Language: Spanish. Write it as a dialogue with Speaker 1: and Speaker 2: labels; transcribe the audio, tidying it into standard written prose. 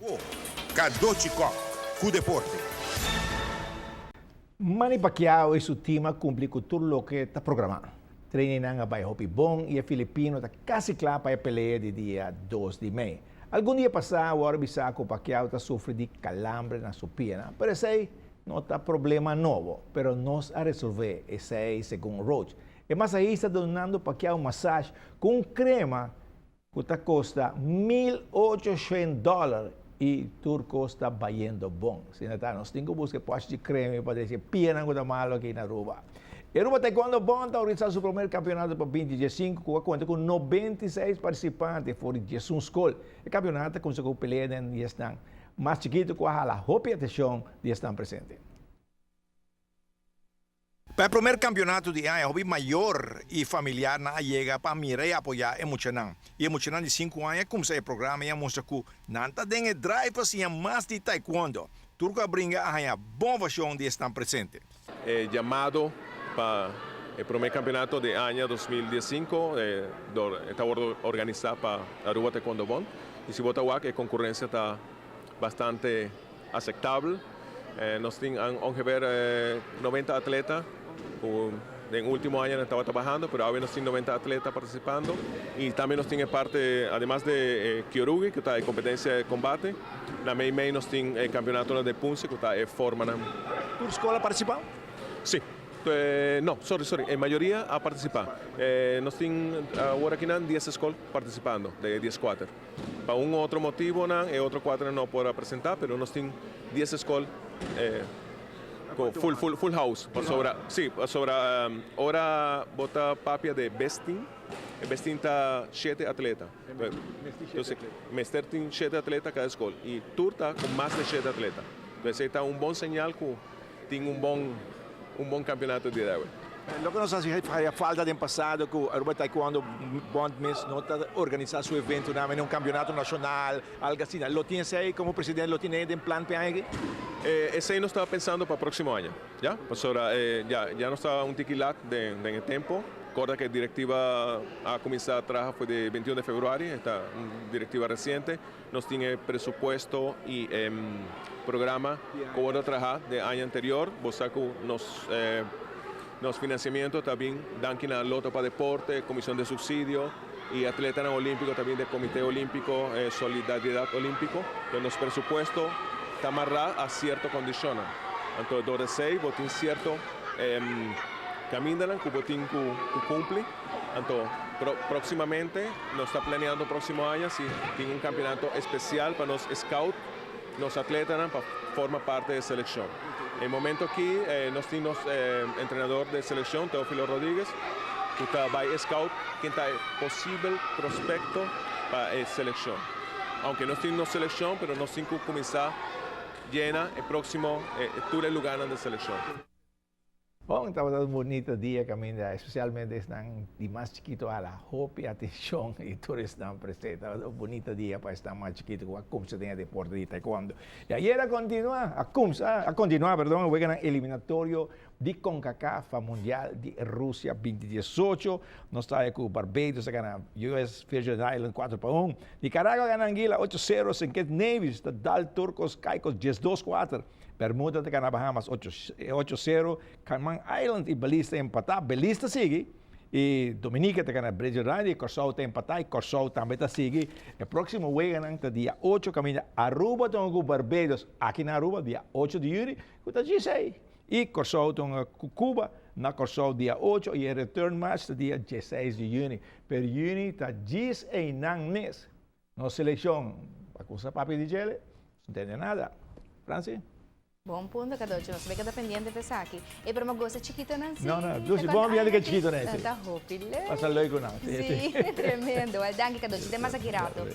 Speaker 1: Oh, Kadochikok, cu deporte.
Speaker 2: Manny Pacquiao e seu time cumpre com tudo o que está programado. Treinam vai hopi bom e a Filipino está quase claro para a peleia de dia 2 de maio. Algum dia passado, o árbitro que Pacquiao está sofrendo de calambre na sua perna. Parece que não está problema novo, mas nós a resolver esse aí, segundo Roach. E mais aí está donando Pacquiao massagem com crema que custa $1.800 e turco está baiando bom. Se não nós temos que buscar parte de creme para dizer piena que está malo aqui na Aruba. E Aruba Taekwondo Bom está organizando seu primeiro campeonato para 2015, que conta com 96 participantes fora de uma escola. O campeonato conseguiu pelear e estão mais chiquito que a roupa e atenção de estar presente.
Speaker 1: Para o primeiro campeonato de ano, hobby maior e familiar na chega para mirar e apoiar emocionante. E emocionante de 5 anos, como se o programa e mostra que nanta tem drive para mais de taekwondo. Turco brinca a boa versão de estar presente.
Speaker 3: Llamado para el primer campeonato de año 2015, está organizado para Aruba Taekwondo Bond. Y si vota que la concurrencia está bastante aceptable. Nos tienen que ver 90 atletas. En el último año estaba trabajando, pero ahora nos tienen 90 atletas participando. Y también nos tiene parte, además de Kyorugi, que está en competencia de combate, la Mei nos tiene el campeonato de Punce, que está en forma.
Speaker 2: ¿Tu escuela participó?
Speaker 3: Sí. No, sorry, en mayoría ha participado. Nos tienen ahora aquí 10 escuelas participando, de 10 cuadros. Para un otro motivo, el otro cuadro no puedo presentar, pero nos tienen 10 escuelas full house. Sobre ahora bota papia de Bestin. Bestin está 7 atletas. Entonces, Mester tiene 7 atletas cada escuela. Y Tour está con más de 7 atletas. Entonces, está un buen señal que tiene un bom campeonato de hoje.
Speaker 2: Lo que nos hacía falta no passado que o Aruba Taekwondo Bond não está organizando seu evento em campeonato nacional, algo assim. Lo tinha aí como presidente, lo tinha em plano para aí?
Speaker 3: Esse aí não estava pensando para o próximo ano, já? Já não está tiquilac de tempo. Recuerda que a directiva a comenzado a trabajar fue de 21 de febrero, esta directiva reciente. Nos tiene presupuesto y programa como de trabajar de año anterior. Bosaco nos financiamiento también dan a Loto para Deporte, Comisión de Subsidio y Atleta Olímpico también del Comité Olímpico, Solidaridad Olímpico. Entonces, los presupuestos está amarrado a ciertas condiciones. Entonces, 2 botín cierto. Caminan, que botín que cumple. Entonces, próximamente, nos está planeando el próximo año si tiene un campeonato especial para los scouts, los atletas, para formar parte de la selección. En el momento aquí, nos tenemos entrenador de selección, Teófilo Rodríguez, que está by scout, que está posible prospecto para la selección. Aunque no tenemos selección, pero nos tenemos que comenzar llena el próximo tour de lugar de selección.
Speaker 2: Bom, estava dando um bonito dia, Camila, especialmente estão de mais chiquito a la roupa e atenção e todos estão presentes. Estava dando um bonito dia para estar mais chiquito com a Kumsa tem a deporte de taekwondo. E ayer a continuar, perdão, o eliminatório de CONCACAF Mundial de Rússia 2018. Nós estamos com Barbados, ganha US Virgin Island 4-1. Nicaragua ganha Anguila 8-0, St. Nevis, Dal Turcos Caicos 10-2-4. Bermuda de Cana Bahamas 8-0, Cayman Island e Belize empatar, Belize sigue, e Dominica de Cana Bridge Island e Corsau tem empatar, e Corsau também sigue. O próximo juego é dia 8, caminha Aruba com Barbados, aqui na Aruba, dia 8 de julho, que está 16. E Corsau com Cuba, na Corsau dia 8, e o return match dia 16 de junho. Per junho está 10 e não mês. Na seleção, a coisa papi de gele, não entende nada. Francis?
Speaker 4: Bom ponto, Kadochi. Não sabia que está pendiente de aqui. E para uma gosta chiquita, não sei.
Speaker 2: Não, bom viagem que chiquito, né?
Speaker 4: Está hopile.
Speaker 2: Passa logo, não.
Speaker 4: Sim, tremendo. Al danke, Kadochi. Tem mais aqui rato.